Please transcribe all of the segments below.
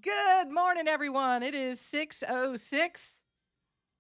Good morning, everyone. It is 6:06.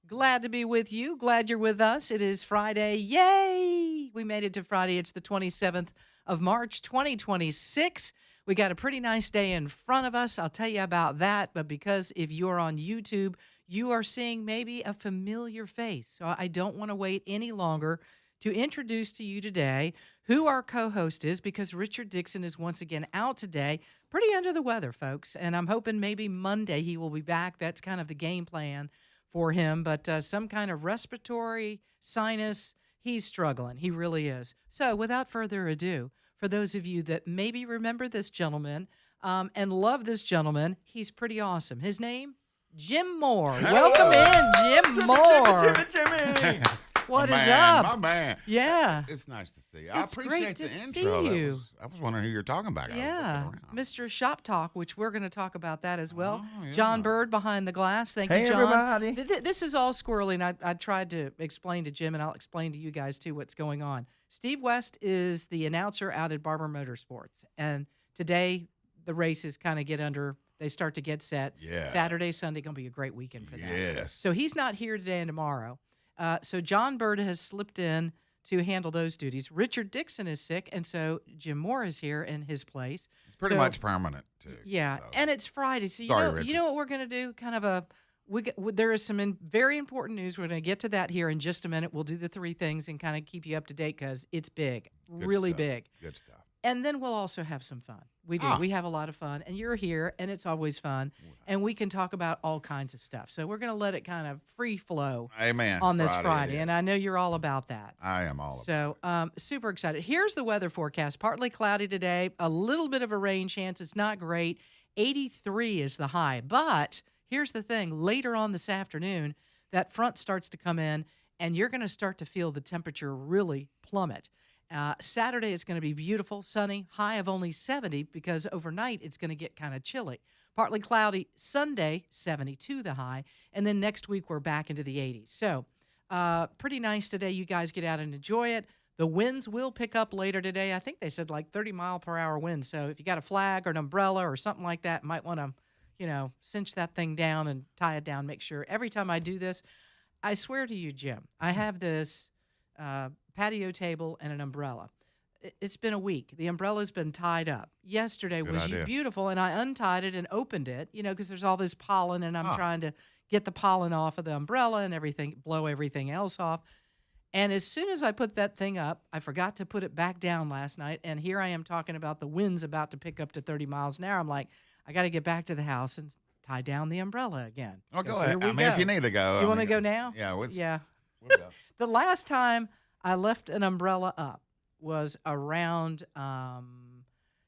Glad to be with you. Glad you're with us. It is Friday. Yay! We made it to Friday. It's the 27th of March, 2026. We got a pretty nice day in front of us. I'll tell you about that. But because if you're on YouTube, you are seeing maybe a familiar face. So I don't want to wait any longer to introduce to you today who our co-host is, because Richard Dixon is once again out today, pretty under the weather, folks. And I'm hoping maybe Monday he will be back. That's kind of the game plan for him. But some kind of respiratory sinus, he's struggling. He really is. So without further ado, for those of you that maybe remember this gentleman and love this gentleman, he's pretty awesome. His name, Jim Moore. Welcome in, Jim Moore. Jimmy. What My is man, up? My man. Yeah. It's nice to see you. I It's appreciate great to the see intro. you. I was wondering who you're talking about. I was Yeah, looking around. Mr. Shop Talk, which we're going to talk about that as well. Oh, yeah. John Bird behind the glass. Thank Hey, you, John. everybody. This is all squirrely, and I tried to explain to Jim, and I'll explain to you guys too what's going on. Steve West is the announcer out at Barber Motorsports, and today the races kind of they start to get set. Yeah. Saturday, Sunday, going to be a great weekend for that. Yes. So he's not here today and tomorrow. So John Bird has slipped in to handle those duties. Richard Dixon is sick, and so Jim Moore is here in his place. It's pretty So- much permanent, too. Yeah, so. and it's Friday, so Sorry, you Richard. know what we're going to do? Kind of there is some very important news. We're going to get to that here in just a minute. We'll do the three things and kind of keep you up to date because it's big, Good really stuff. big. Good stuff. And then we'll also have some fun. We do. Ah. We have a lot of fun, and you're here, and it's always fun, and we can talk about all kinds of stuff. So we're going to let it kind of free flow Amen. on this Friday Friday, it and is. I know you're all about that. I am all about So super excited. Here's the weather forecast. Partly cloudy today, a little bit of a rain chance. It's not great. 83 is the high. But here's the thing. Later on this afternoon, that front starts to come in, and you're going to start to feel the temperature really plummet. Saturday is going to be beautiful, sunny, high of only 70 because overnight it's going to get kind of chilly. Partly cloudy Sunday, 72 the high, and then next week we're back into the 80s. So pretty nice today. You guys get out and enjoy it. The winds will pick up later today. I think they said like 30-mile-per-hour winds. So if you got a flag or an umbrella or something like that, might want to, cinch that thing down and tie it down. Make sure every time I do this, I swear to you, Jim, I have this patio table and an umbrella. It's been a week. The umbrella's been tied up. Yesterday Good was idea. beautiful, and I untied it and opened it, because there's all this pollen, and I'm trying to get the pollen off of the umbrella and everything, blow everything else off. And as soon as I put that thing up, I forgot to put it back down last night, and here I am talking about the winds about to pick up to 30 miles an hour. I'm like, I got to get back to the house and tie down the umbrella again. Oh, go 'Cause ahead. here we go. If you need to go. You want me to go now? Yeah. Yeah. We'll go. The last time I left an umbrella up was around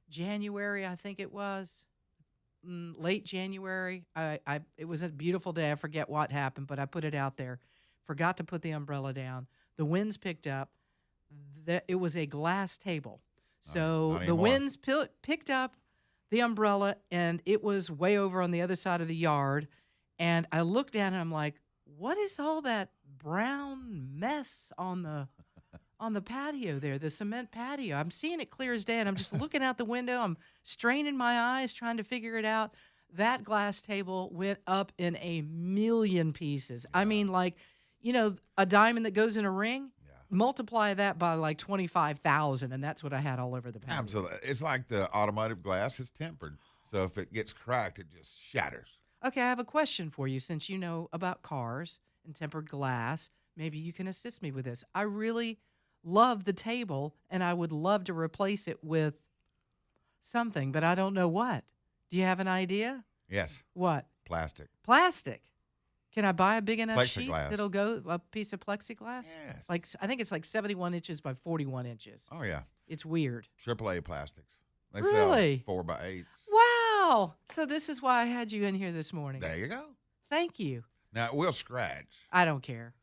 January, I think it was. Late January. It was a beautiful day. I forget what happened, but I put it out there. Forgot to put the umbrella down. The winds picked up. It was a glass table. So not the anymore. winds picked up the umbrella, and it was way over on the other side of the yard. And I looked down, and I'm like, what is all that brown mess on the patio there, the cement patio? I'm seeing it clear as day, and I'm just looking out the window. I'm straining my eyes, trying to figure it out. That glass table went up in a million pieces. I mean, like, a diamond that goes in a ring, multiply that by like 25,000, and that's what I had all over the patio. Absolutely. It's like the automotive glass is tempered. So if it gets cracked, it just shatters. Okay, I have a question for you. Since you know about cars and tempered glass, maybe you can assist me with this. I really love the table, and I would love to replace it with something, but I don't know what. Do you have an idea? Yes. What? Plastic. Plastic. Can I buy a big enough sheet Plexiglass. that'll go, a piece of plexiglass? Yes. Like, I think it's like 71 inches by 41 inches. Oh, yeah. It's weird. AAA plastics. They Really? sell 4x8s. Wow. So this is why I had you in here this morning. There you go. Thank you. Now, it will scratch. I don't care.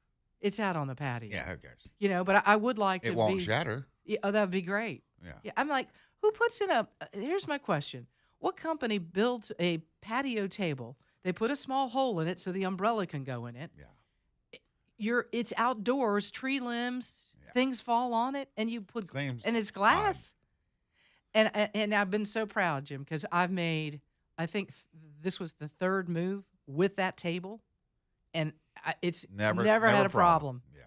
It's out on the patio. Yeah, who cares? But I would like to It won't shatter. Yeah, oh, that would be great. Yeah. Yeah, I'm like, who puts in here's my question. What company builds a patio table? They put a small hole in it so the umbrella can go in it. Yeah. It's outdoors, tree limbs, things fall on it, and you put Seems and it's glass. And I've been so proud, Jim, because I've made I think this was the third move with that table, and it's never had a problem. Yeah.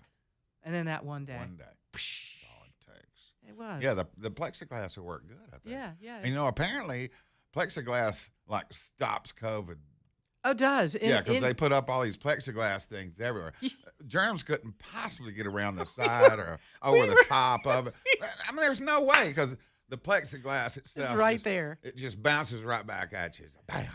And then that one day. One day. That's all it takes. It was. Yeah, the plexiglass will work good, I think. Yeah, yeah. And, apparently plexiglass like stops COVID. Oh, it does. Yeah, because they put up all these plexiglass things everywhere. Germs couldn't possibly get around the side or over the top of it. I mean, there's no way because the plexiglass itself is right there. It just bounces right back at you. Bam.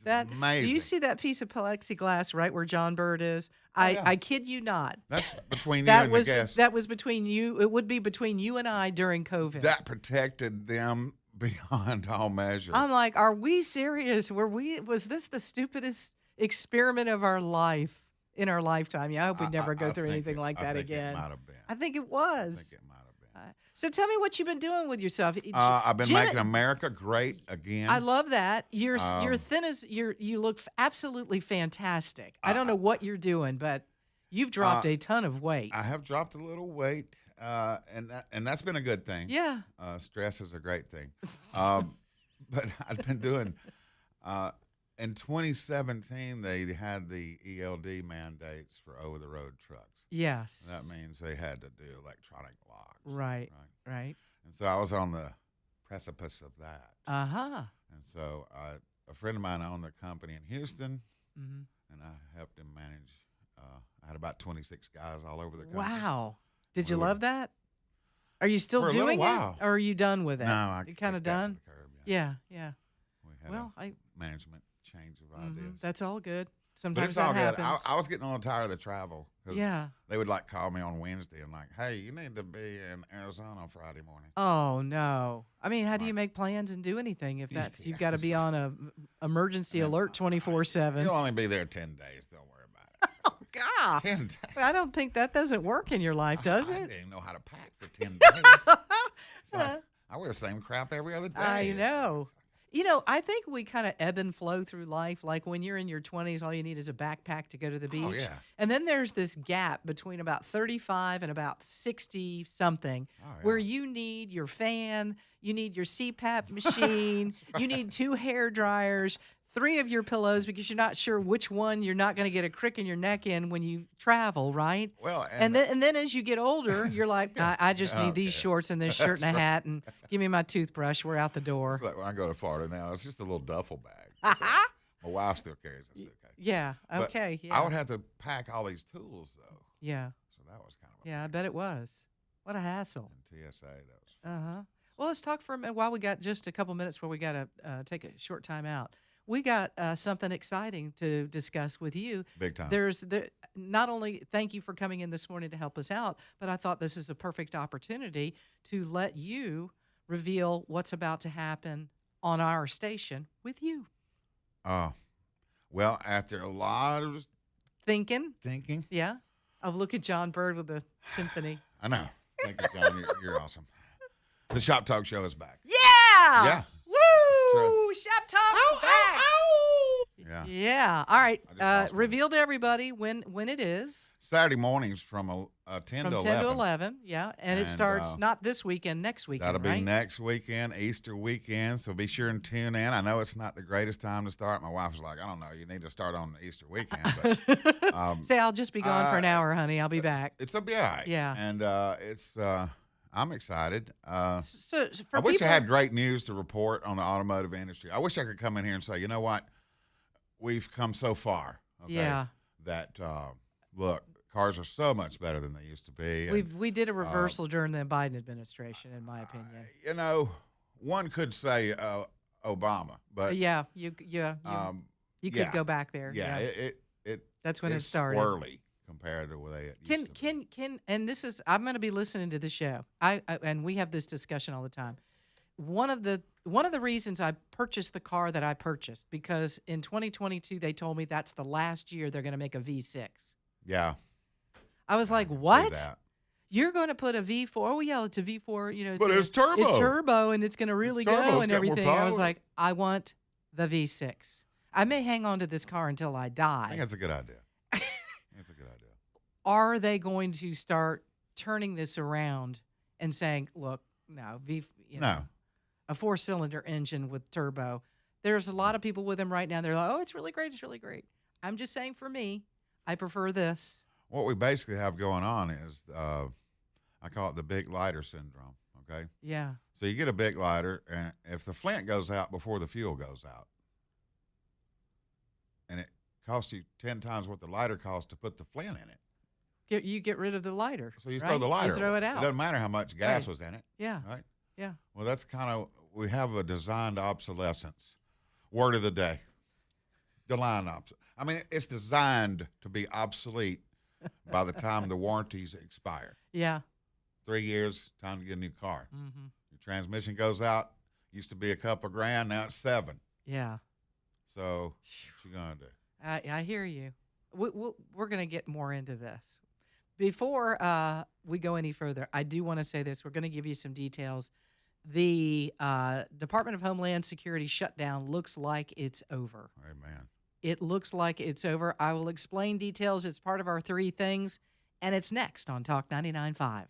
That's amazing. Do you see that piece of plexiglass right where John Bird is? I kid you not. That's between you and the guest. That was between you. It would be between you and I during COVID. That protected them beyond all measure. I'm like, are we serious? Was this the stupidest experiment of our life in our lifetime? Yeah, I hope we never go through anything like that again. It might have been. I think it was. I think it might have been. So tell me what you've been doing with yourself. I've been making America great again. I love that. You're thin as you look absolutely fantastic. I don't know what you're doing, but you've dropped a ton of weight. I have dropped a little weight. And that's been a good thing. Yeah. Stress is a great thing. But I've been doing in 2017 they had the ELD mandates for over the road trucks. Yes. That means they had to do electronic locks. Right. And so I was on the precipice of that. Uh-huh. And so a friend of mine owned the company in Houston, mm-hmm. and I helped him manage. I had about 26 guys all over the country. Wow. Did you love that? Are you still doing it, or are you done with it? No, you kind of done. To the curb, yeah. We had management change of ideas. That's all good. But Sometimes it's that all good. happens. I was getting a little tired of the travel. Yeah. They would call me on Wednesday and hey, you need to be in Arizona on Friday morning. Oh no! I mean, how do you make plans and do anything if that's you've got to be on a emergency alert 24/7? You'll only be there 10 days. Don't worry about it. Oh God! 10 days. I don't think that doesn't work in your life, does it? I didn't know how to pack for 10 days. I wear the same crap every other day. I know. I think we kind of ebb and flow through life. Like when you're in your 20s, all you need is a backpack to go to the beach. Oh, yeah. And then there's this gap between about 35 and about 60 something where you need your fan, you need your CPAP machine, you need 2 hair dryers, 3 of your pillows because you're not sure which one you're not going to get a crick in your neck in when you travel, right? Well, and then as you get older, you're like, I just need these shorts and this shirt and a hat, and give me my toothbrush. We're out the door. It's like when I go to Florida now, it's just a little duffel bag. So my wife still carries a suitcase. Yeah. Okay. I would have to pack all these tools though. Yeah. So that was kind of I bet it was. What a hassle. And TSA, that was. Well, let's talk for a minute while we got just a couple minutes where we got to take a short time out. We got something exciting to discuss with you. Big time. Not only thank you for coming in this morning to help us out, but I thought this is a perfect opportunity to let you reveal what's about to happen on our station with you. Well, after a lot of thinking, yeah. Oh, look at John Bird with the symphony. I know. Thank you, John. You're awesome. The Shop Talk Show is back. Yeah. Yeah. Woo! Shop Talk's back. Yeah. All right. Reveal to everybody when it is. Saturday mornings from 10 to 11. 10 to 11, yeah. And it starts not this weekend, next weekend, that'll be right? next weekend, Easter weekend. So be sure and tune in. I know it's not the greatest time to start. My wife was like, I don't know, you need to start on Easter weekend. But, say, I'll just be gone for an hour, honey. I'll be back. It'll be all right. Yeah. And I'm excited. So I wish I had great news to report on the automotive industry. I wish I could come in here and say, you know what? We've come so far. Okay, yeah. That, look, cars are so much better than they used to be. We did a reversal during the Biden administration, in my opinion. One could say Obama, but you could go back there. Yeah, that's when it started. Swirly compared to where they used to be. And this is, I'm going to be listening to the show. And we have this discussion all the time. One of the reasons I purchased the car that I purchased, because in 2022 they told me that's the last year they're going to make a V6. Yeah. I was like, what? You're going to put a V4? Oh yeah, it's a V4. But it's turbo. It's turbo, and it's going to really go and everything. I was like, I want the V6. I may hang on to this car until I die. I think that's a good idea. That's a good idea. Are they going to start turning this around and saying, look, no, no. A 4-cylinder engine with turbo, There's a lot of people with them right now. They're like, oh, it's really great. It's really great. I'm just saying for me, I prefer this. What we basically have going on is I call it the big lighter syndrome. Okay, Yeah. so you get a big lighter, and if the flint goes out before the fuel goes out, and it costs you 10 times what the lighter costs to put the flint in it. You get rid of the lighter. So you right? throw the lighter You throw away. it out. It doesn't matter how much gas Right. was in it, Yeah. right? Yeah. Well, that's kind of, we have a designed obsolescence. Word of the day. Designed obsolescence. I mean, it's designed to be obsolete by the time the warranties expire. Yeah. 3 years, time to get a new car. Mm-hmm. Your transmission goes out, used to be a couple of grand, now it's 7. Yeah. So what you going to do? I hear you. We're going to get more into this. Before we go any further, I do want to say this. We're going to give you some details. The Department of Homeland Security shutdown looks like it's over. Amen. It looks like it's over. I will explain details. It's part of our 3 things, and it's next on Talk 99.5.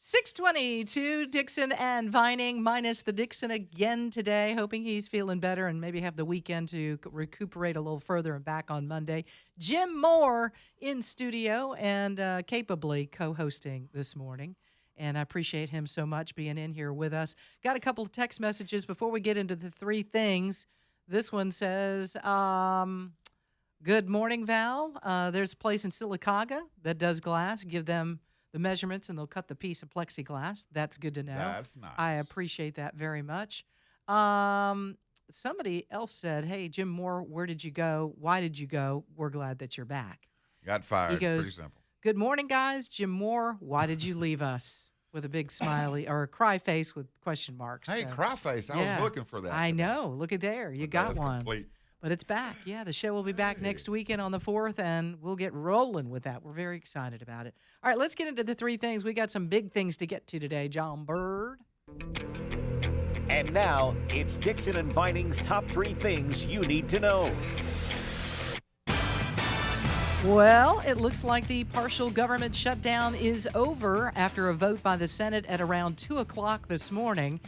622, Dixon and Vining, minus the Dixon again today. Hoping he's feeling better and maybe have the weekend to recuperate a little further and back on Monday. Jim Moore in studio and capably co-hosting this morning. And I appreciate him so much being in here with us. Got a couple of text messages before we get into the three things. This one says, good morning, Val. There's a place in Sylacauga that does glass. Give them the measurements and they'll cut the piece of plexiglass. That's good to know. That's nice. I appreciate that very much. Somebody else said, hey, Jim Moore, where did you go? Why did you go? We're glad that you're back. Got fired. He goes, pretty simple. good morning, guys. Jim Moore, why did you leave us? With a big smiley or a cry face with question marks. Hey, So, cry face. I was looking for that. I today. know. Look at there. You But got that's one. Complete. But it's back. Yeah, the show will be back Hey. next weekend on the 4th, and we'll get rolling with that. We're very excited about it. All right, let's get into the three things. We got some big things to get to today, John Bird. And now, it's Dixon and Vining's top three things you need to know. Well, it looks like the partial government shutdown is over after a vote by the Senate at around 2 o'clock this morning.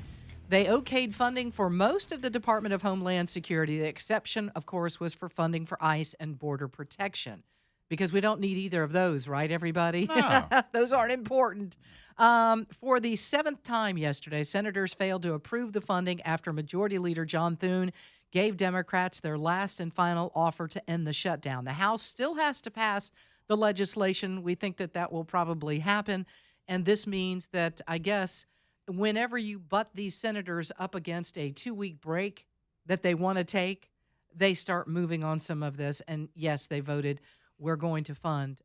They okayed funding for most of the Department of Homeland Security. The exception, of course, was for funding for ICE and border protection, because we don't need either of those, right, everybody? No. Those aren't important. For the seventh time yesterday, senators failed to approve the funding after Majority Leader John Thune gave Democrats their last and final offer to end the shutdown. The House still has to pass the legislation. We think that that will probably happen, and this means that, I guess, whenever you butt these senators up against a 2-week break that they want to take, they start moving on some of this. And yes, they voted, we're going to fund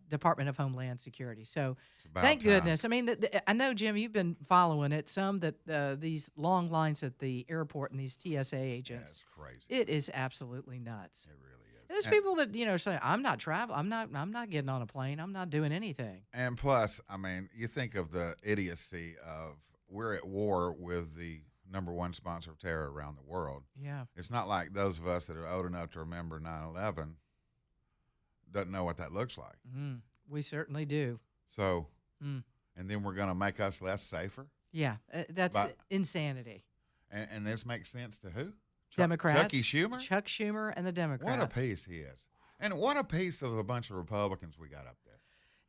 Department of Homeland Security. So It's about thank time. goodness. I mean, I know, Jim, you've been following it some, that these long lines at the airport and these TSA Yeah, agents, it's crazy. it is absolutely nuts. It really is. There's people that, say, I'm not traveling. I'm not getting on a plane. I'm not doing anything. And plus, I mean, you think of the idiocy of we're at war with the number one sponsor of terror around the world. Yeah. It's not like those of us that are old enough to remember 9/11 doesn't know what that looks like. We certainly do. So, Mm. and then we're going to make us less safer. Yeah. That's But- insanity. And this makes sense to who? Democrats. Chucky Schumer? Chuck Schumer and the Democrats. What a piece he is. And what a piece of a bunch of Republicans we got up there.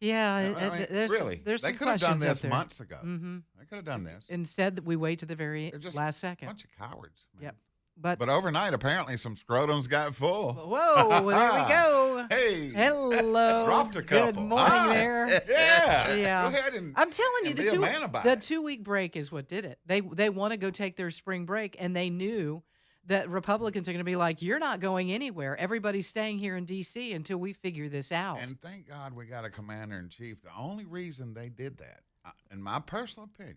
Yeah. I mean, there's really, there's they some could have done questions up this there. months ago. Mm-hmm. They could have done this. Instead, we wait to the very They're just last a second. bunch of cowards. Man. Yep. But But overnight, apparently, some scrotums got full. whoa, there we go. Hey. Hello. Dropped a couple. Good morning Hi. there. Yeah. Yeah. Go ahead and I'm telling you, and the be a man about it. 2-week break is what did it. They want to go take their spring break, and they knew that Republicans are going to be like, you're not going anywhere. Everybody's staying here in D.C. until we figure this out. And thank God we got a commander in chief. The only reason they did that, in my personal opinion,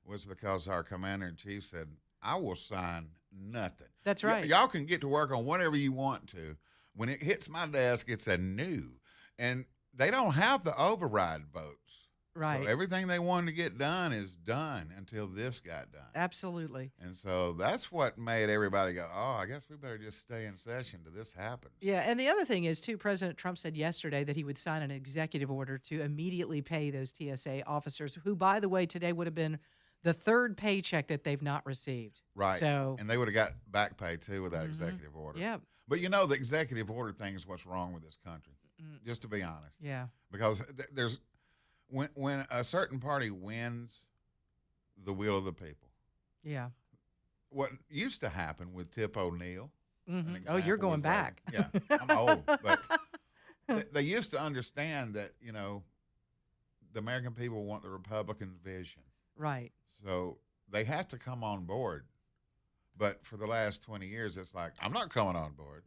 was because our commander in chief said, I will sign nothing. That's right. Y'all can get to work on whatever you want to. When it hits my desk, it's a no. And they don't have the override votes. Right. So everything they wanted to get done is done until this got done. Absolutely. And so that's what made everybody go, oh, I guess we better just stay in session till this happens. Yeah, and the other thing is, too, President Trump said yesterday that he would sign an executive order to immediately pay those TSA officers, who, by the way, today would have been the third paycheck that they've not received. Right. So, And they would have got back pay, too, with that executive order. yeah, But the executive order thing is what's wrong with this country, just to be honest. yeah, Because there's when a certain party wins the will of the people, yeah. what used to happen with Tip O'Neill. an Oh, you're example going was back. Yeah, I'm old, but they used to understand that, the American people want the Republican vision. Right. So they have to come on board. But for the last 20 years, it's like, I'm not coming on board.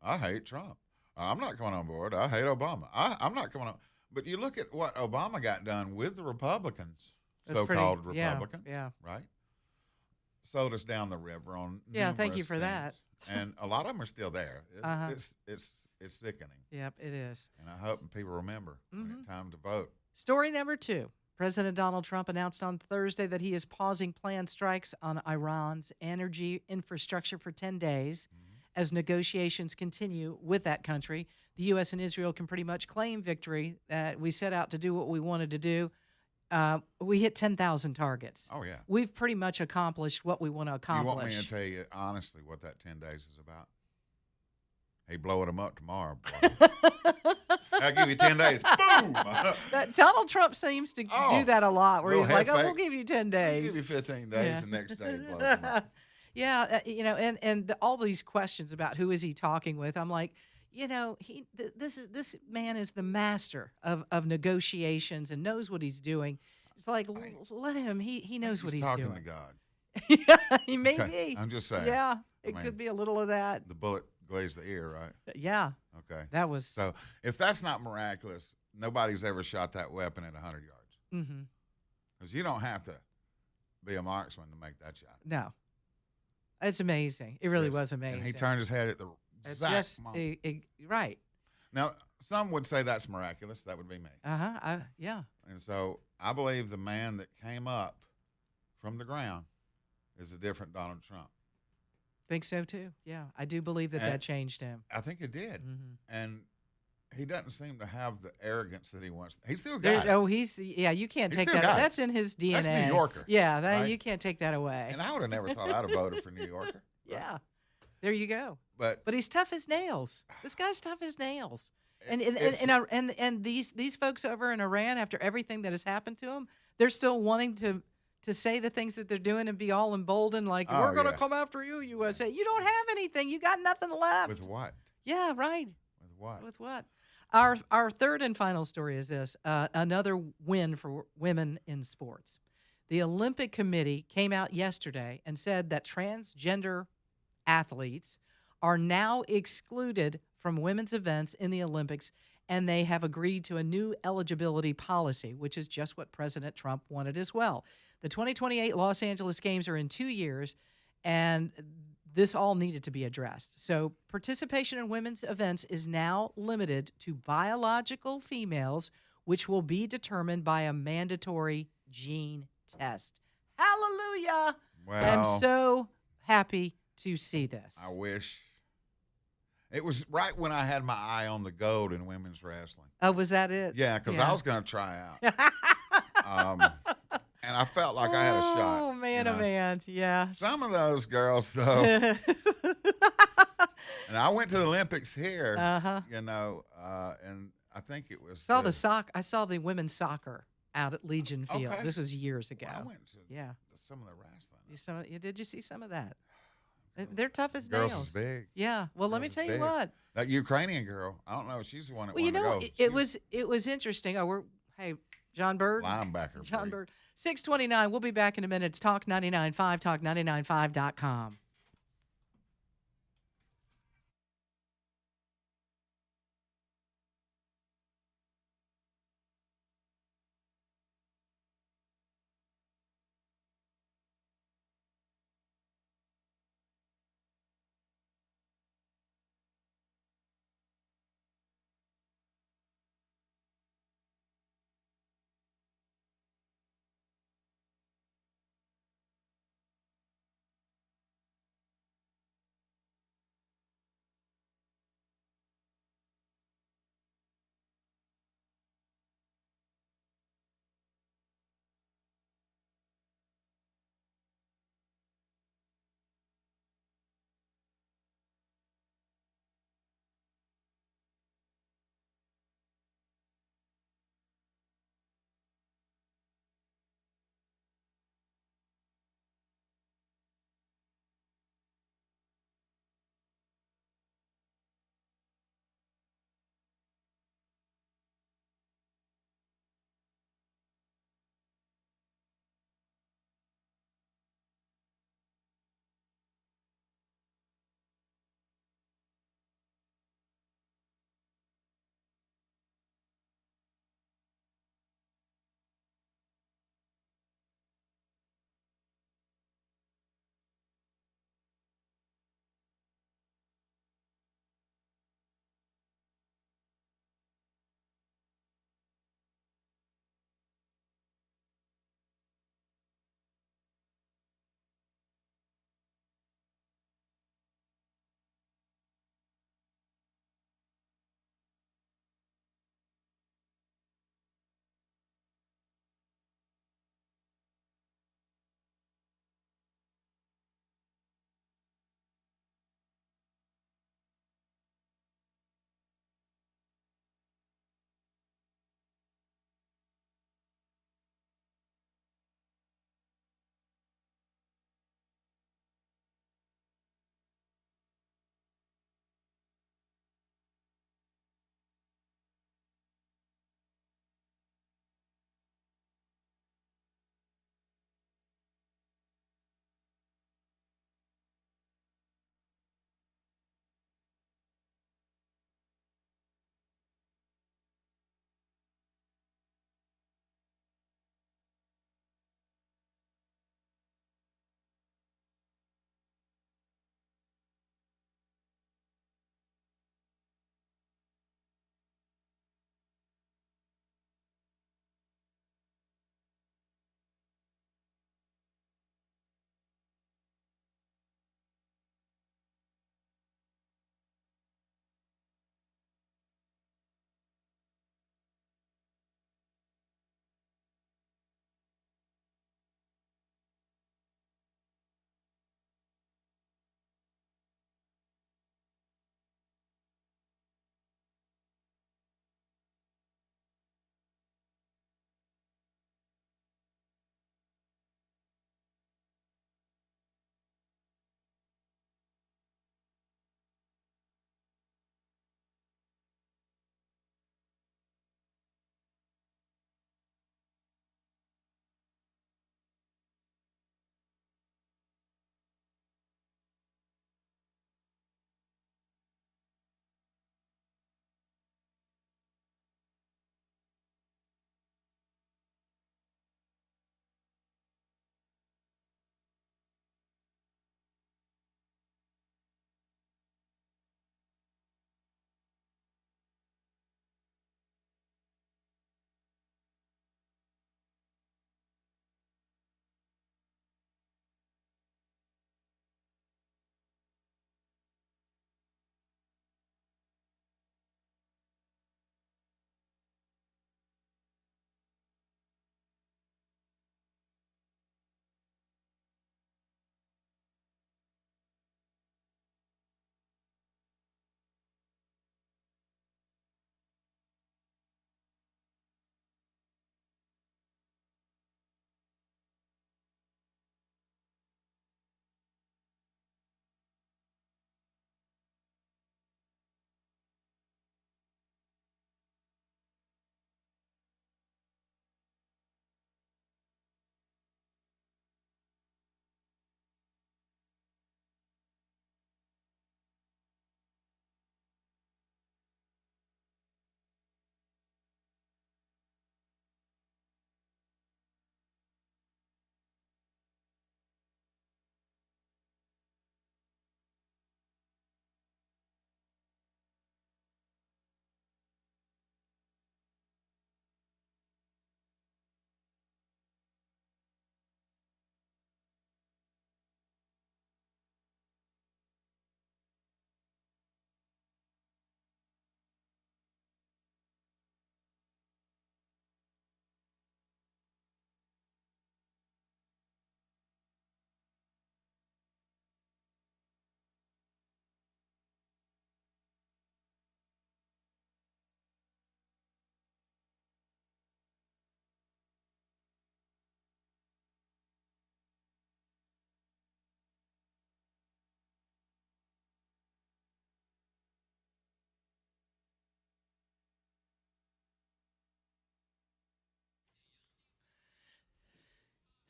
I hate Trump. I'm not coming on board. I hate Obama. I'm not coming on. But you look at what Obama got done with the Republicans, That's pretty- so-called yeah, Republicans, yeah. right? Sold us down the river on Yeah, thank you numerous for that. things. And a lot of them are still there. It's sickening. Yep, it is. And I hope people remember when it's time to vote. Story number 2. President Donald Trump announced on Thursday that he is pausing planned strikes on Iran's energy infrastructure for 10 days as negotiations continue with that country. The U.S. and Israel can pretty much claim victory, that we set out to do what we wanted to do. We hit 10,000 targets. Oh, yeah. We've pretty much accomplished what we want to You accomplish. want me to tell you honestly what that 10 days is about? He blowing them up tomorrow, boy. I'll give you 10 days. Boom! Donald Trump seems to do that a lot, where little he's like, head "Oh, we'll fake. give you 10 I'll days." give you 15 days. Yeah. The next day, he blows them up. Yeah, all these questions about who is he talking with, I'm like, this man is the master of negotiations and knows what he's doing. It's like, let him. He knows what he's talking doing. to God. Yeah, he may Okay, be. I'm just saying. Yeah, it mean, could be a little of that. The bullet glazed the ear, right? Yeah, Okay. that was So if that's not miraculous, nobody's ever shot that weapon at 100 yards. Mm-hmm. Because you don't have to be a marksman to make that shot. No, it's amazing. It really Yes. was amazing. And he turned his head at the exact moment. Right. Now, some would say that's miraculous. That would be me. Yeah. And so I believe the man that came up from the ground is a different Donald Trump. Think so too. Yeah, I do believe that changed him. I think it did. Mm-hmm. And he doesn't seem to have the arrogance that he wants. He's still got it. You can't take still that. got it. That's in his DNA. That's New Yorker. Yeah, right? you can't take that away. And I would have never thought I'd have voted for New Yorker. Right? Yeah, there you go. But he's tough as nails. This guy's tough as nails. And these folks over in Iran, after everything that has happened to them, they're still wanting to say the things that they're doing and be all emboldened, like, we're going to come after you, USA. You don't have anything. You got nothing left. with what? Yeah, right. With what? With what? Our third and final story is this: another win for women in sports. The Olympic Committee came out yesterday and said that transgender athletes are now excluded from women's events in the Olympics, and they have agreed to a new eligibility policy, which is just what President Trump wanted as well. The 2028 Los Angeles Games are in 2 years, and this all needed to be addressed. So participation in women's events is now limited to biological females, which will be determined by a mandatory gene test. Hallelujah! Well, I'm so happy to see this. I wish. It was right when I had my eye on the gold in women's wrestling. Oh, was that it? Yeah, because I was going to try out. And I felt like I had a shot. Oh, man, oh, man. Yeah. Some of those girls, though. And I went to the Olympics here, and I think it was. I saw the women's soccer out at Legion Field. Okay. This was years ago. Well, I went to some of the wrestling. Did you see some of that? They're tough as Girls nails. is big. Yeah. Well, let me tell you what. That Ukrainian girl, I don't know. She's the one that Well, won the gold. it was interesting. Hey, John Bird. Linebacker. John Bird. 6:29. We'll be back in a minute. It's Talk 99.5, talk995.com.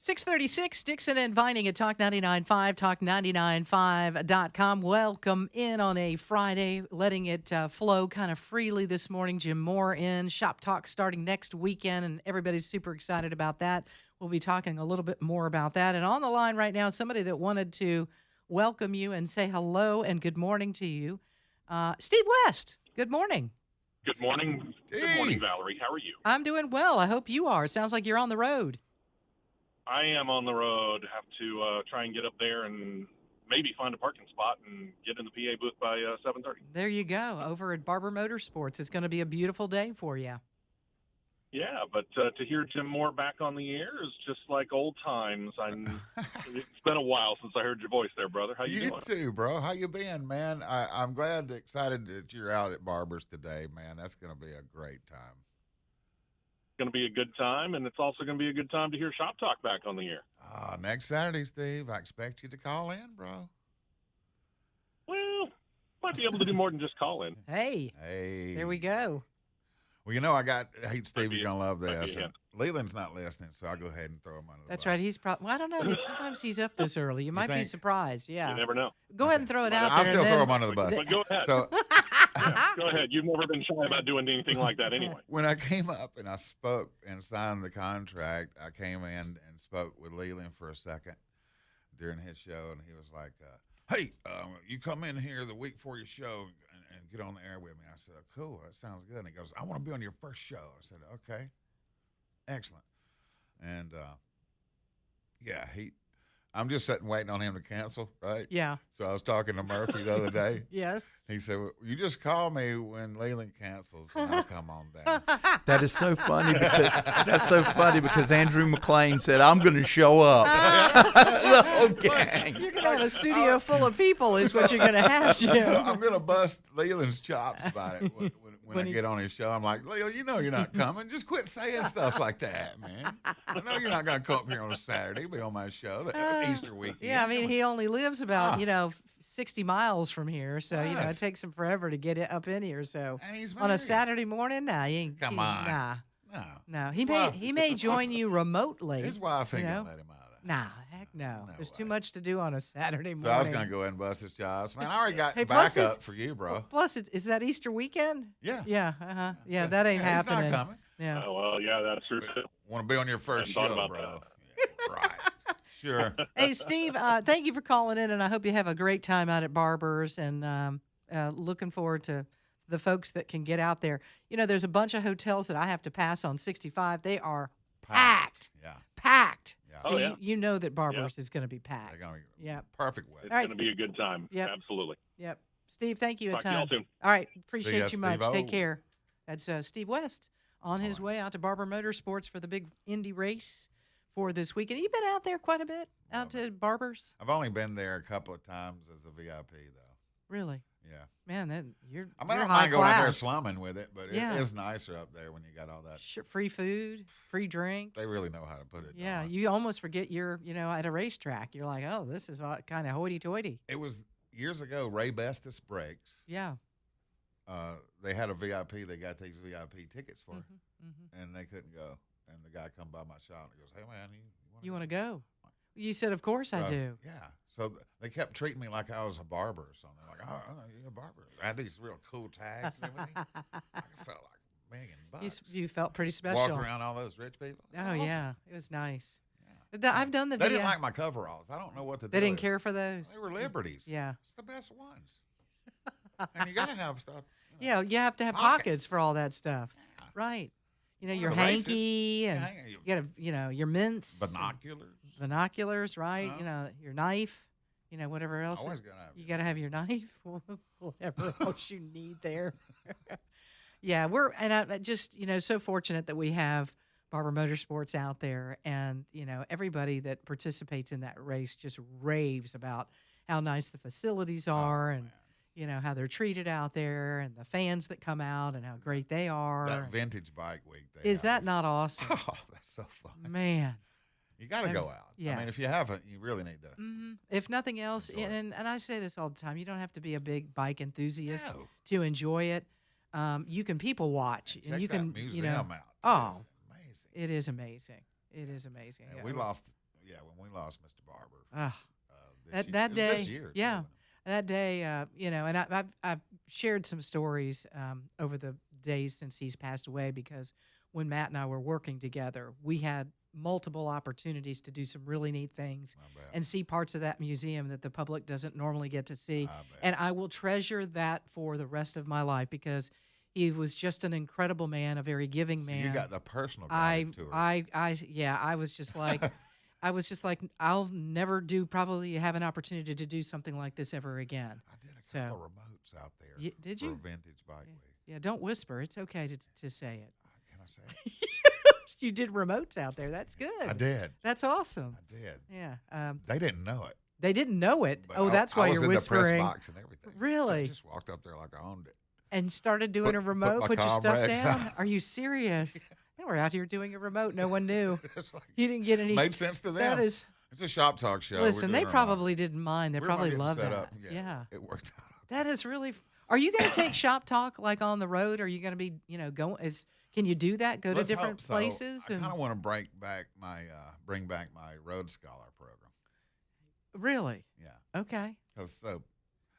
636, Dixon and Vining at Talk 99.5, talk995.com. Welcome in on a Friday, letting it flow kind of freely this morning. Jim Moore in. Shop Talk starting next weekend, and everybody's super excited about that. We'll be talking a little bit more about that. And on the line right now, somebody that wanted to welcome you and say hello and good morning to you, Steve West. Good morning. Good morning. Good morning, Valerie. How are you? I'm doing well. I hope you are. Sounds like you're on the road. I am on the road. Have to try and get up there and maybe find a parking spot and get in the PA booth by 7:30. There you go. Over at Barber Motorsports. It's going to be a beautiful day for you. Yeah, but to hear Jim Moore back on the air is just like old times. It's been a while since I heard your voice there, brother. How you doing? You too, bro. How you been, man? I'm excited that you're out at Barber's today, man. That's going to be a great time. Going to be a good time, and it's also going to be a good time to hear Shop Talk back on the air. Next Saturday, Steve. I expect you to call in, bro. Well, might be able to do more than just call in. Hey, there we go. Well, hey, Steve, you're going to love this. Leland's not listening, so I'll go ahead and throw him under the That's bus. right. He's probably, well, I don't know. Sometimes he's up this early. You might be think? surprised. Yeah. You never know. Go ahead and throw it out there. I'll still throw him under the bus. But go ahead. So Go ahead. You've never been shy about doing anything like that anyway. when I came up and I spoke and signed the contract, I came in and spoke with Leland for a second during his show, and he was like, hey, you come in here the week before your show and get on the air with me. I said, oh, cool, that sounds good. And he goes, I want to be on your first show. I said, okay, excellent. And, I'm just sitting waiting on him to cancel, right? Yeah. So I was talking to Murphy the other day. Yes. He said, well, you just call me when Leland cancels, and I'll come on down. That is so funny because Andrew McLean said, I'm going to show up. The whole gang. You're going to have a studio full of people is what you're going to have, Jim. I'm going to bust Leland's chops about it when I get on his show. I'm like, Leland, you know you're not coming. Just quit saying stuff like that, man. I know you're not going to come up here on a Saturday, be on my show, the Easter weekend. Yeah, I mean, he only lives about, 60 miles from here. So, it Yes. takes him forever to get it up in here. So, And he's on a married. Saturday morning, nah, he ain't. Come on. Nah. No. No. He Well, may join you remotely. His wife ain't you going know? to let him out of that. Nah, heck no. No There's way. too much to do on a Saturday morning. So I was going to go ahead and bust his chops. Man, I already got Hey, plus backup it's- for you, bro. Plus, is that Easter weekend? Yeah. Yeah, Yeah, that ain't happening. He's not coming. Yeah. Oh, well, yeah, that's true. Want to be on your first Hadn't show, thought about bro. Yeah, right. Sure. Hey, Steve, thank you for calling in, and I hope you have a great time out at Barber's, and looking forward to the folks that can get out there. There's a bunch of hotels that I have to pass on 65. They are packed. Yeah. Packed. Yeah. So Oh, yeah. you know that Barber's is going to be They're packed. going to be Yep. perfect weather. It's All right. going to be a good time. Yep. Absolutely. Yep. Steve, thank you a Talk to y'all ton. soon. All right. ya, Appreciate you much. Steve-O. Take care. That's Steve West on his right. way out to Barber Motorsports for the big Indy race for this weekend. You've been out there quite a bit, out to Barber's? I've only been there a couple of times as a VIP, though. Really? Yeah. Man, you're I mean, I you're don't high mind going out there class. slumming with it, but Yeah. it is nicer up there when you got all that. Sure, free food, free drink. They really know how to put it. Yeah, on. you almost forget you're, at a racetrack. You're like, oh, this is kind of hoity-toity. It was years ago, Ray Bestis Brakes. Yeah. They had a VIP. They got these VIP tickets for, Mm-hmm. and they couldn't go. And the guy come by my shop and he goes, "Hey man, You want to go? You said, of course I do. Yeah. So they kept treating me like I was a barber or something. Like, oh, you're a barber. I had these real cool tags and everything. I felt like $1,000,000. You felt pretty special. Walking around all those rich people. Oh, Awesome. yeah. It was nice. Yeah. I've done the They video. didn't like my coveralls. I don't know what to do. They didn't care for those. They were Liberties. Yeah. It's the best ones. And you got to have stuff. Yeah, you have to have pockets for all that stuff. Yeah. Right. One Your of the races. hanky and Yeah, you got to, your mints. and Binoculars. Binoculars, right? Uh-huh. Your knife, whatever else. Always got to have You got to have your knife, whatever else you need there. Yeah, I'm just, so fortunate that we have Barber Motorsports out there, and, everybody that participates in that race just raves about how nice the facilities are and, man. how they're treated out there, and the fans that come out and how great they are. That vintage bike week. They Is have that not awesome? Oh, that's so fun. Man. You got to I go mean, out. yeah. I mean, if you haven't, you really need to. If nothing else, Enjoy it. and I say this all the time, you don't have to be a big bike enthusiast No. to enjoy it. You can people watch, Check and you that can, museum out. Oh. It's amazing. It is amazing. It is amazing. And Yeah. we lost yeah, when we lost Mr. Barber. Ah, This that it was day, this year, too, yeah, wasn't it? that day, and I've shared some stories over the days since he's passed away because when Matt and I were working together, we had multiple opportunities to do some really neat things I bet. and see parts of that museum that the public doesn't normally get to see. I bet. And I will treasure that for the rest of my life because he was just an incredible man, a very giving So man. you got the personal I, value to her. yeah, I was just like, I'll never probably have an opportunity to do something like this ever again. I did a So- couple remotes out there. Did for you? a vintage bike week. Yeah, don't whisper. It's okay to say it. Can I say it? You did remotes out there. That's good. I did. That's awesome. I did. Yeah. They didn't know it. They didn't know it. But Oh, that's why I was you're in whispering. the press box and everything. Really? I just walked up there like I owned it. And started doing a Put remote. my Put your stuff Comrex down. out. Are you serious? They were out here doing a remote. No one knew. It's like, You didn't get any. made sense to them. That is. It's a shop talk show. We're Listen, they doing our probably didn't mind. They We're probably getting love set that. up. Yeah. It worked out. That is really. Are you going to take shop talk like on the road? Are you going to be, going? Can you do that? Go to Let's different hope so. places? I And kind of want to bring back my Road Scholar program. really, Yeah, okay. because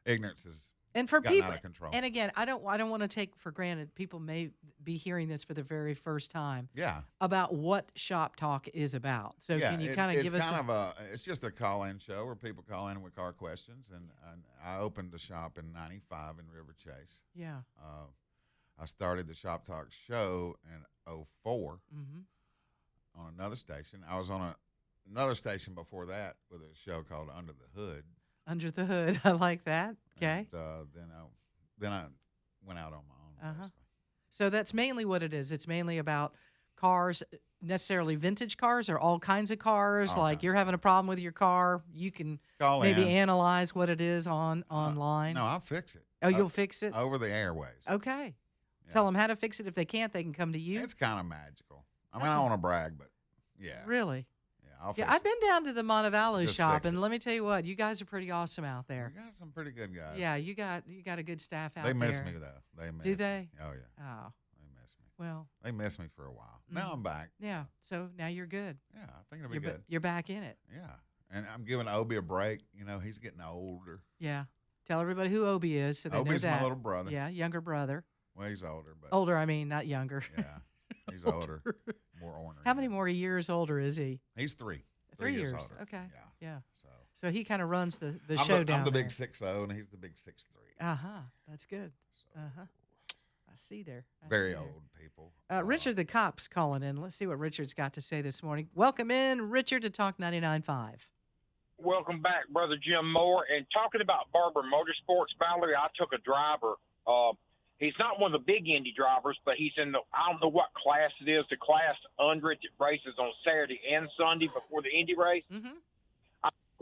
ignorance is And for gotten people, out of control. and again, I don't want to take for granted. People may be hearing this for the very first time yeah, about what shop talk is about. So yeah. can you kind of give us? It's just a call-in show where people call in with car questions, and I opened the shop in '95 in River Chase. Yeah. I started the Shop Talk show in '04 Mm-hmm. on another station. I was on another station before that with a show called Under the Hood. Under the hood, I like that. Okay. And, then I went out on my own. Uh-huh. basically. So that's mainly what it is. It's mainly about cars, necessarily vintage cars or all kinds of cars. All Like kinds. you're having a problem with your car, you can Call maybe in. analyze what it is online. No, I'll fix it. Oh, you'll fix it? Over the airways. Okay. Yeah. Tell them how to fix it. If they can't, they can come to you. It's kind of magical. I mean, That's I a- don't want to brag, but yeah. Really? Yeah, I'll Yeah, fix I've it. been down to the Montevallo Just shop, fix and it. let me tell you what, you guys are pretty awesome out there. You got some pretty good guys. Yeah, you got a good staff out They there. miss me, though. They miss Do me. they? Oh, yeah. Oh, They miss me. well, They missed me for a while. Now Mhm. I'm back. yeah. So now you're good. Yeah, I think it'll be You're, good. you're back in it. Yeah. And I'm giving Obi a break. You know, he's getting older. Yeah. Tell everybody who Obi is so they Obi's know that. my little brother. Yeah, younger brother. Well, he's older, but Older, I mean, not younger. yeah, he's older, more ornery. How many more years older is he? He's 3. 3 years. older. Okay. Yeah. Yeah. So So he kind of runs the I'm show down I'm the there. big 6'0", and he's the big 6'3". Uh-huh. That's good. So Uh-huh. I see there. I very see there. old people. Richard the cop's calling in. Let's see what Richard's got to say this morning. Welcome in, Richard, to Talk 99.5. Welcome back, Brother Jim Moore. And talking about Barber Motorsports, Valerie, I took a driver. He's not one of the big Indy drivers, but he's in I don't know what class it is, the class under it that races on Saturday and Sunday before the Indy race. Mm-hmm.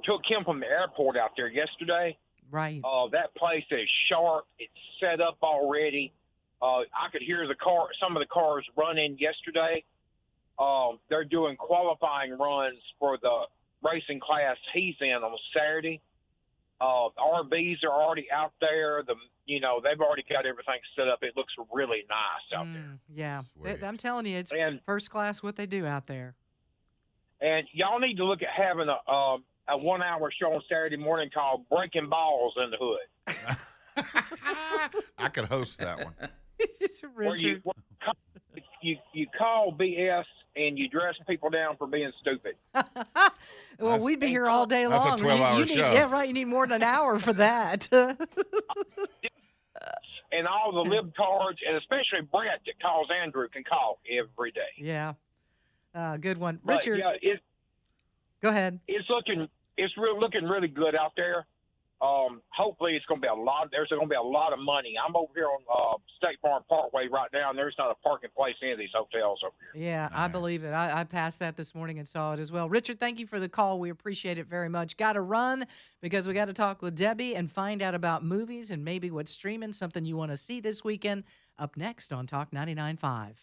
Took him from the airport out there yesterday. Right. That place is sharp. It's set up already. I could hear some of the cars running yesterday. They're doing qualifying runs for the racing class he's in on Saturday. RVs are already out there. They've already got everything set up. It looks really nice out there. Yeah. Sweet. I'm telling you, it's And- first class what they do out there. And y'all need to look at having a 1-hour show on Saturday morning called Breaking Balls in the Hood. I could host that one. Where Richard. you call BS and you dress people down for being stupid. Well, we'd be here all day That's a long. 12-hour you need, show. Yeah, right. You need more than an hour for that. And all the libtards, and especially Brett that calls Andrew, can call every day. Yeah. Good one. But, Richard, yeah, go ahead. it's looking really good out there. Hopefully it's going to be there's going to be a lot of money. I'm over here on State Farm Parkway right now, and there's not a parking place in any of these hotels over here. Yeah, I believe it. I passed that this morning and saw it as well. Richard, thank you for the call. We appreciate it very much. Got to run because we got to talk with Debbie and find out about movies and maybe what's streaming, something you want to see this weekend. Up next on Talk 99.5.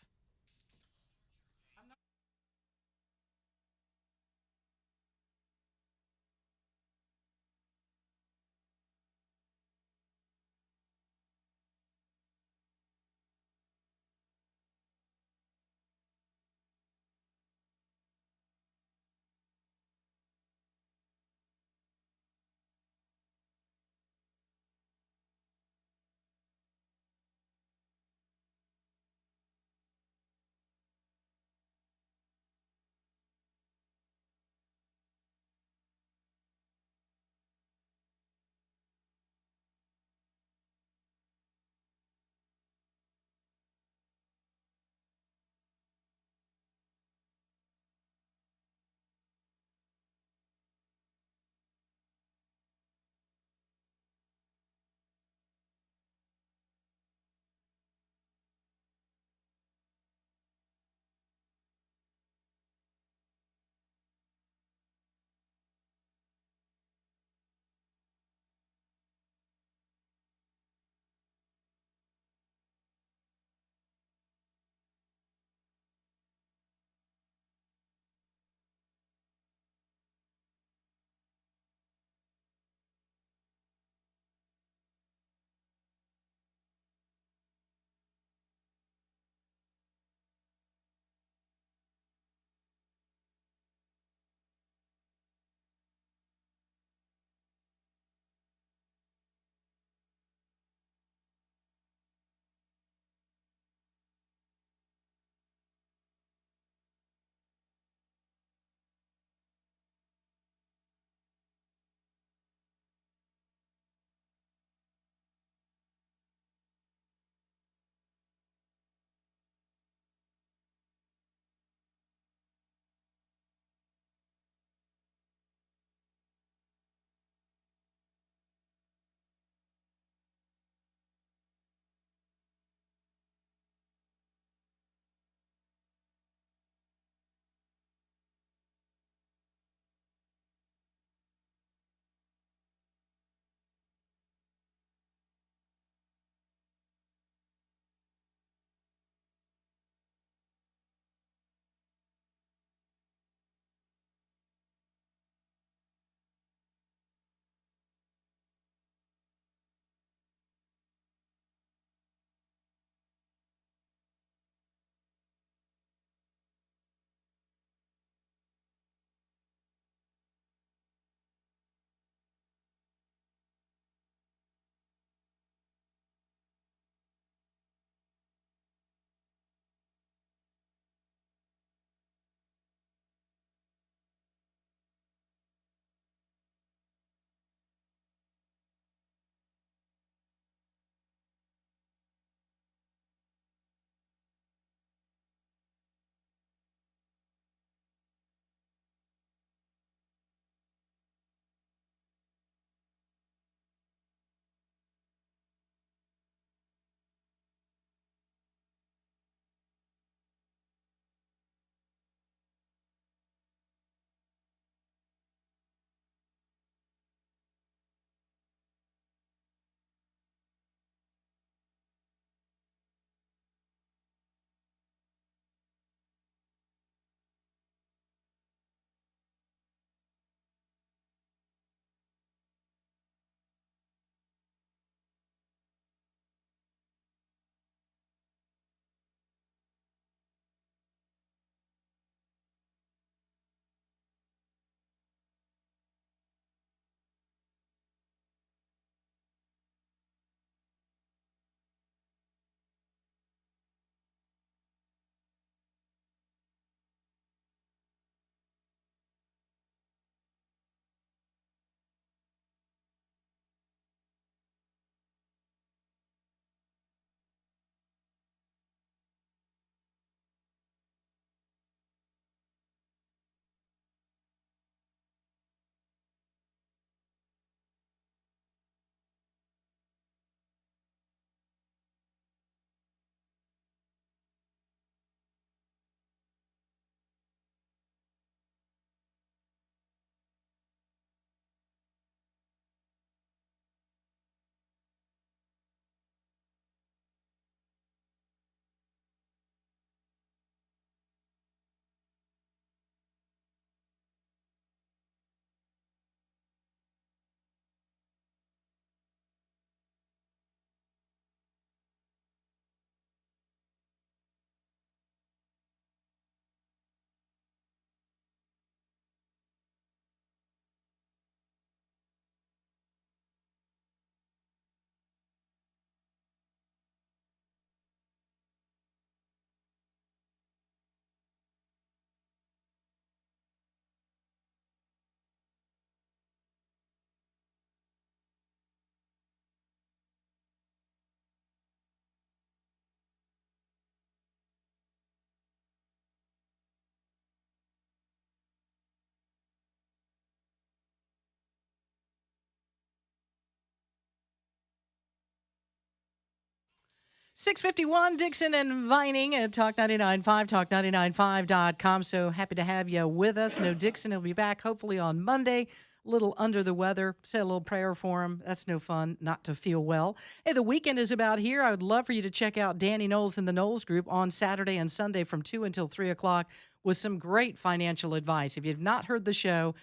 651 Dixon and Vining at Talk 99.5, talk995.com. So happy to have you with us. No, Dixon will be back hopefully on Monday. A little under the weather. Say a little prayer for him. That's no fun not to feel well. Hey, the weekend is about here. I would love for you to check out Danny Knowles and the Knowles Group on Saturday and Sunday from 2 until 3 o'clock with some great financial advice. If you've not heard the show,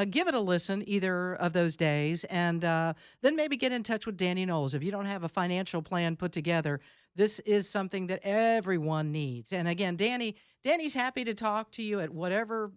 give it a listen either of those days, and then maybe get in touch with Danny Knowles. If you don't have a financial plan put together, this is something that everyone needs. And again, Danny's happy to talk to you at whatever,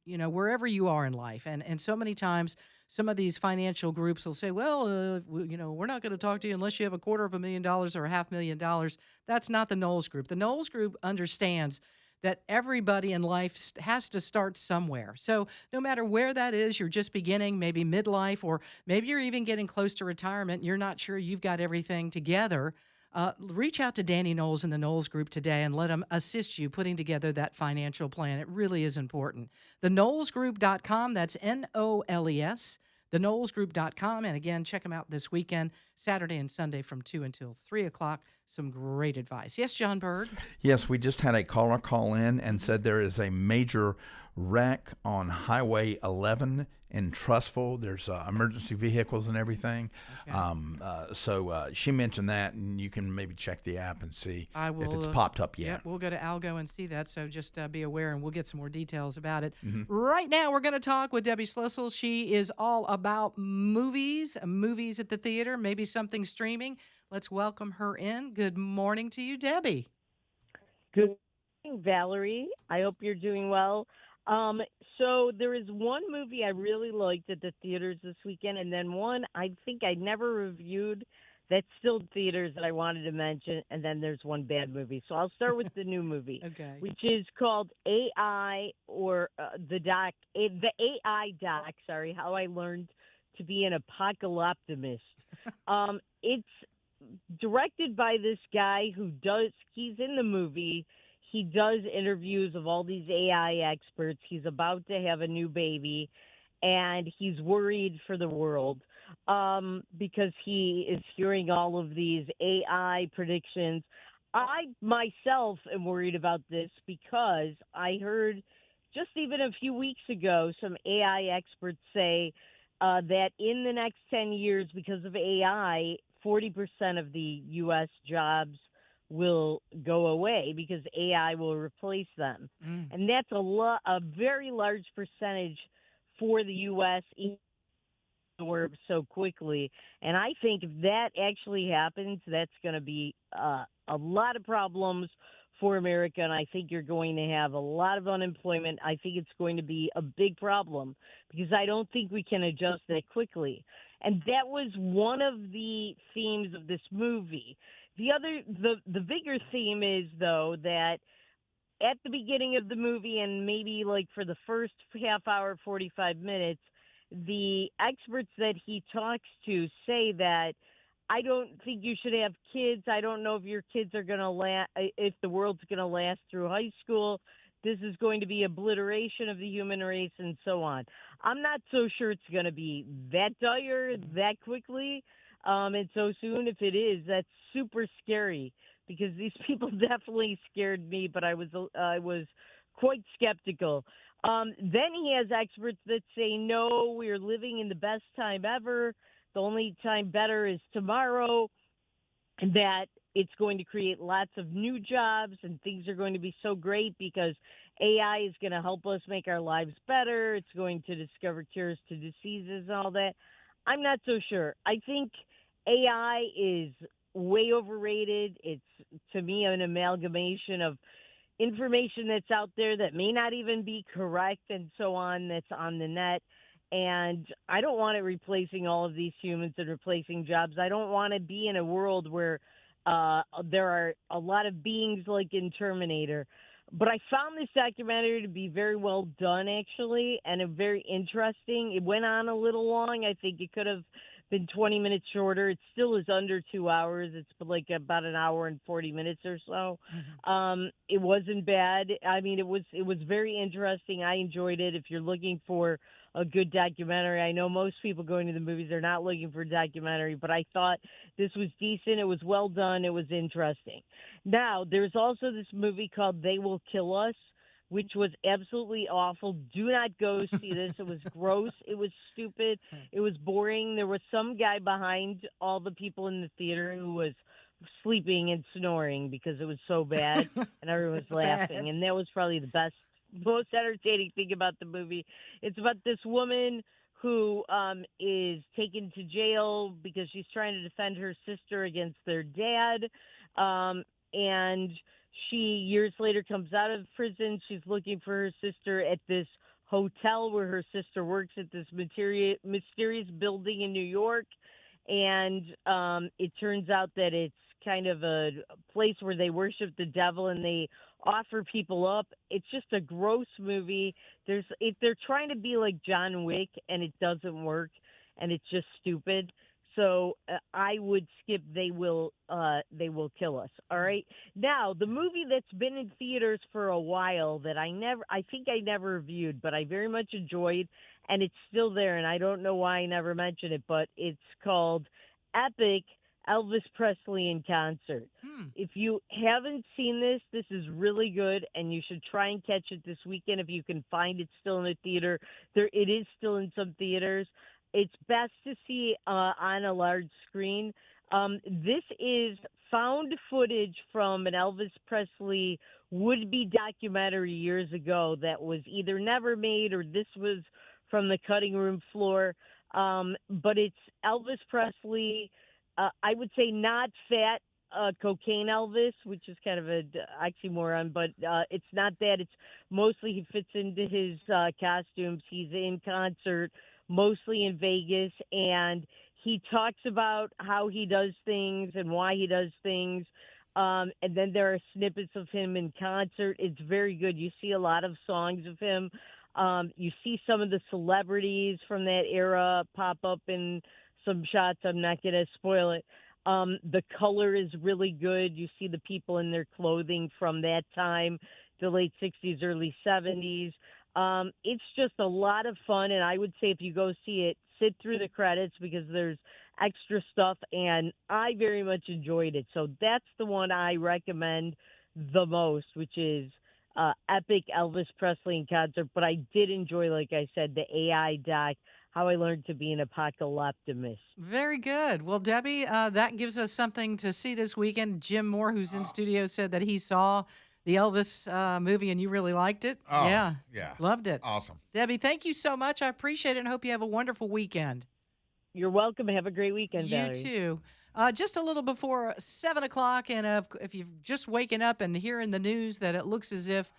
wherever you are in life. And so many times, some of these financial groups will say, well, we're not going to talk to you unless you have $250,000 or $500,000. That's not the Knowles Group. The Knowles Group understands that everybody in life has to start somewhere. So no matter where that is, you're just beginning, maybe midlife, or maybe you're even getting close to retirement, and you're not sure you've got everything together. Reach out to Danny Knowles and the Knowles Group today and let him assist you putting together that financial plan. It really is important. TheKnowlesGroup.com, that's N-O-L-E-S, TheKnowlesGroup.com. And again, check them out this weekend, Saturday and Sunday from 2 until 3 o'clock. Some great advice. Yes, John Bird? Yes, we just had a caller call in and said there is a major wreck on Highway 11 in Trustful. There's emergency vehicles and everything. Okay. So she mentioned that, and you can maybe check the app and see if it's popped up yet. Yeah, we'll go to Algo and see that, so just be aware, and we'll get some more details about it. Right now, we're going to talk with Debbie Schlissel. She is all about movies at the theater, maybe something streaming. Let's welcome her in. Good morning to you, Debbie. Good morning, Valerie. I hope you're doing well. So there is one movie I really liked at the theaters this weekend, and then one I think I never reviewed that's still in theaters that I wanted to mention, and then there's one bad movie. So I'll start with the new movie, Okay. Which is called AI, or the AI doc, How I Learned to Be an Apocalyptimist. It's directed by this guy he's in the movie. He does interviews of all these AI experts. He's about to have a new baby, and he's worried for the world because he is hearing all of these AI predictions. I myself am worried about this because I heard just even a few weeks ago some AI experts say that in the next 10 years, because of AI, 40% of the U.S. jobs will go away because AI will replace them. And that's a very large percentage for the U.S. so quickly. And I think if that actually happens, that's going to be a lot of problems for America, and I think you're going to have a lot of unemployment. I think it's going to be a big problem because I don't think we can adjust that quickly. And that was one of the themes of this movie. The bigger theme is, though, that at the beginning of the movie and maybe like for the first half hour, 45 minutes, the experts that he talks to say that I don't think you should have kids. I don't know if your kids are going to if the world's going to last through high school. This is going to be obliteration of the human race and so on. I'm not so sure it's going to be that dire that quickly and so soon. If it is, that's super scary because these people definitely scared me, but I was quite skeptical. Then he has experts that say, no, we are living in the best time ever. The only time better is tomorrow, and that it's going to create lots of new jobs and things are going to be so great because AI is going to help us make our lives better. It's going to discover cures to diseases and all that. I'm not so sure. I think AI is way overrated. It's, to me, an amalgamation of information that's out there that may not even be correct and so on, that's on the net. And I don't want it replacing all of these humans and replacing jobs. I don't want to be in a world where there are a lot of beings like in Terminator. But I found this documentary to be very well done, actually, and very interesting. It went on a little long. I think it could have been 20 minutes shorter. It still is under 2 hours. It's like about an hour and 40 minutes or so. It wasn't bad. I mean, it was very interesting. I enjoyed it. If you're looking for a good documentary, I know most people going to the movies are not looking for a documentary, but I thought this was decent. It was well done. It was interesting. Now, there's also this movie called They Will Kill Us, which was absolutely awful. Do not go see this. It was gross. It was stupid. It was boring. There was some guy behind all the people in the theater who was sleeping and snoring because it was so bad, and everyone was laughing. bad. And that was probably the best, most entertaining thing about the movie. It's about this woman who is taken to jail because she's trying to defend her sister against their dad. And she, years later, comes out of prison. She's looking for her sister at this hotel where her sister works at this mysterious building in New York. And it turns out that it's kind of a place where they worship the devil and they offer people up. It's just a gross movie. They're trying to be like John Wick, and it doesn't work, and it's just stupid. So I would skip They Will Kill Us. All right. Now, the movie that's been in theaters for a while that I think I never reviewed, but I very much enjoyed, and it's still there, and I don't know why I never mentioned it, but it's called Epic Elvis Presley in Concert. If you haven't seen this, this is really good, and you should try and catch it this weekend if you can find it still in the theater. It is still in some theaters. It's best to see on a large screen. This is found footage from an Elvis Presley would-be documentary years ago that was either never made or this was from the cutting room floor. But it's Elvis Presley, I would say not fat cocaine Elvis, which is kind of an oxymoron, but it's not that. It's mostly he fits into his costumes. He's in concert, mostly in Vegas, and he talks about how he does things and why he does things. And then there are snippets of him in concert. It's very good. You see a lot of songs of him. You see some of the celebrities from that era pop up in some shots. I'm not going to spoil it. The color is really good. You see the people in their clothing from that time, the late 60s, early 70s. It's just a lot of fun, and I would say if you go see it, sit through the credits because there's extra stuff, and I very much enjoyed it. So that's the one I recommend the most, which is Epic Elvis Presley in Concert. But I did enjoy, like I said, the AI doc, How I Learned to Be an Apocalyptimist. Very good. Well, Debbie, that gives us something to see this weekend. Jim Moore, who's in studio, said that he saw the Elvis movie and you really liked it. Oh, yeah. Loved it. Awesome. Debbie, thank you so much. I appreciate it and hope you have a wonderful weekend. You're welcome. Have a great weekend, You Valerie. too. Just a little before 7 o'clock, and if you're just waking up and hearing the news that it looks as if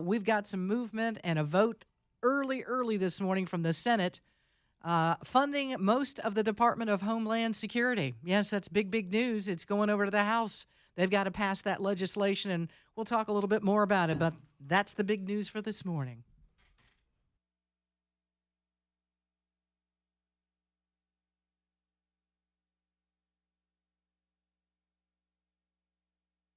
we've got some movement and a vote early this morning from the Senate funding most of the Department of Homeland Security. Yes, that's big news. It's going over to the House. They've got to pass that legislation, and we'll talk a little bit more about it, but that's the big news for this morning.